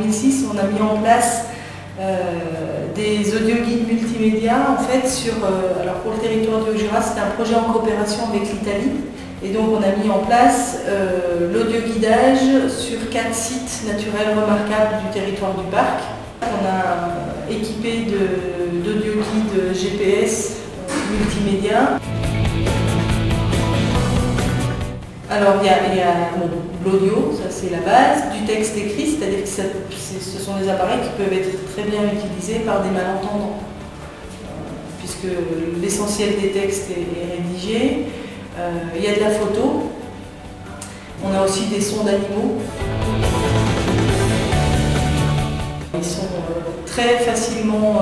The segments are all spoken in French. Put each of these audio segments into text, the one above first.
2006, on a mis en place des audio-guides multimédia en fait alors pour le territoire du Haut-Jura, c'était un projet en coopération avec l'Italie. Et donc on a mis en place l'audio-guidage sur 4 sites naturels remarquables du territoire du parc. On a équipé d'audio-guides GPS multimédia. Alors il y a l'audio, ça c'est la base, du texte écrit, c'est-à-dire que ce sont des appareils qui peuvent être très bien utilisés par des malentendants, puisque l'essentiel des textes est rédigé. Il y a de la photo, on a aussi des sons d'animaux. Ils sont très facilement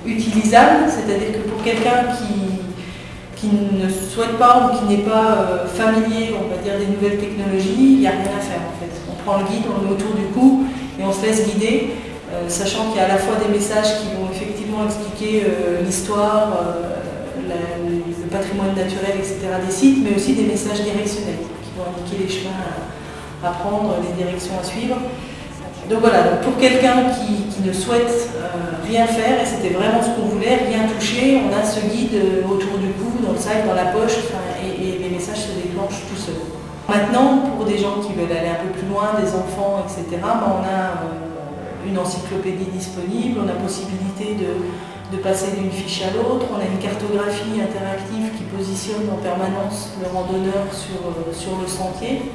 utilisables, c'est-à-dire que pour quelqu'un qui ne souhaite pas ou qui n'est pas familier, on va dire, des nouvelles technologies, il n'y a rien à faire en fait. On prend le guide, on le met autour du cou et on se laisse guider, sachant qu'il y a à la fois des messages qui vont effectivement expliquer l'histoire, le patrimoine naturel, etc. des sites, mais aussi des messages directionnels qui vont indiquer les chemins à prendre, les directions à suivre. Donc voilà, donc pour quelqu'un qui ne souhaite rien faire, et c'était vraiment ce qu'on voulait, rien toucher, on a ce guide autour du cou, dans le sac, dans la poche, et les messages se déclenchent tout seuls. Maintenant, pour des gens qui veulent aller un peu plus loin, des enfants, etc., on a une encyclopédie disponible, on a possibilité de passer d'une fiche à l'autre, on a une cartographie interactive qui positionne en permanence le randonneur sur le sentier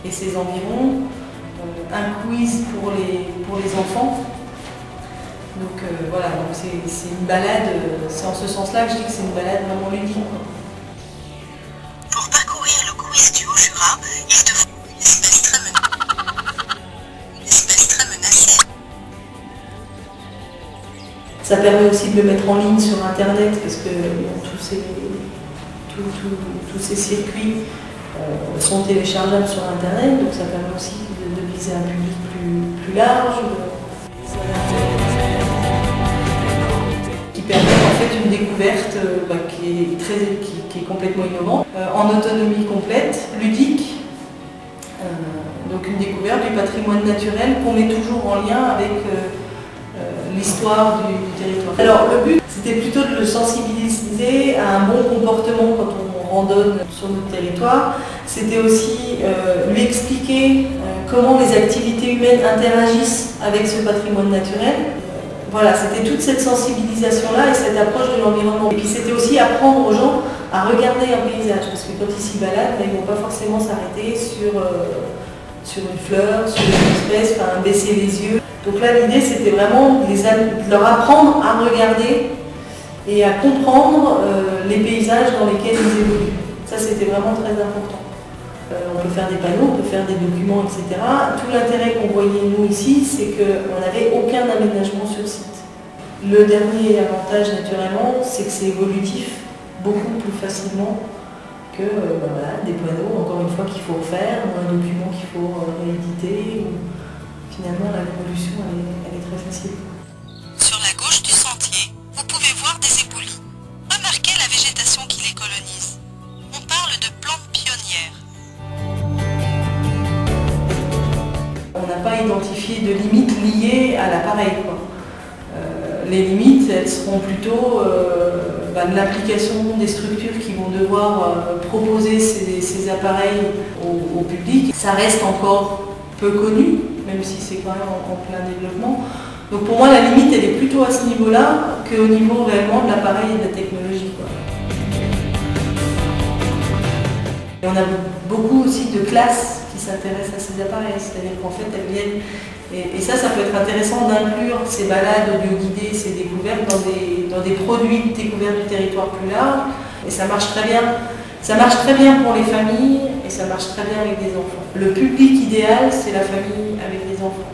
et ses environs. Un quiz pour les enfants. Donc voilà, donc c'est une balade, c'est en ce sens-là que je dis que c'est une balade vraiment ludique. Pour parcourir le quiz du Haut-Jura, il te faut une espèce très menacée. Ça permet aussi de le mettre en ligne sur internet parce que tous ces circuits sont téléchargeables sur internet, donc ça permet aussi de viser un public plus large, qui permet en fait une découverte qui est complètement innovante, en autonomie complète, ludique, donc une découverte du patrimoine naturel qu'on met toujours en lien avec l'histoire du territoire. Alors le but, c'était plutôt de le sensibiliser à un bon comportement quand on randonne sur notre territoire. C'était aussi lui expliquer comment les activités humaines interagissent avec ce patrimoine naturel. Voilà, c'était toute cette sensibilisation-là et cette approche de l'environnement. Et puis c'était aussi apprendre aux gens à regarder un paysage, parce que quand ils s'y baladent, ils ne vont pas forcément s'arrêter sur une fleur, sur une espèce, enfin baisser les yeux. Donc là, l'idée, c'était vraiment de leur apprendre à regarder et à comprendre les paysages dans lesquels ils évoluent. Ça, c'était vraiment très important. On peut faire des panneaux, on peut faire des documents, etc. Tout l'intérêt qu'on voyait nous ici, c'est qu'on n'avait aucun aménagement sur site. Le dernier avantage, naturellement, c'est que c'est évolutif beaucoup plus facilement que des panneaux, encore une fois, qu'il faut refaire, ou un document qu'il faut rééditer. Finalement, l'évolution, elle est très facile. Sur la gauche du sentier, vous pouvez voir des éboulis. Remarquez la végétation qui les colonise. On parle de plantes pionnières. On n'a pas identifié de limites liées à l'appareil. Les limites, elles seront plutôt de l'application des structures qui vont devoir proposer ces appareils au public. Ça reste encore peu connu, même si c'est quand même en plein développement. Donc pour moi, la limite, elle est plutôt à ce niveau-là qu'au niveau réellement de l'appareil et de la technologie. Et on a beaucoup aussi de classes qui s'intéressent à ces appareils, c'est-à-dire qu'en fait, elles viennent... Et ça peut être intéressant d'inclure ces balades audio-guidées, ces découvertes dans des produits de découverte du territoire plus large. Et ça marche très bien. Ça marche très bien pour les familles et ça marche très bien avec des enfants. Le public idéal, c'est la famille avec des enfants.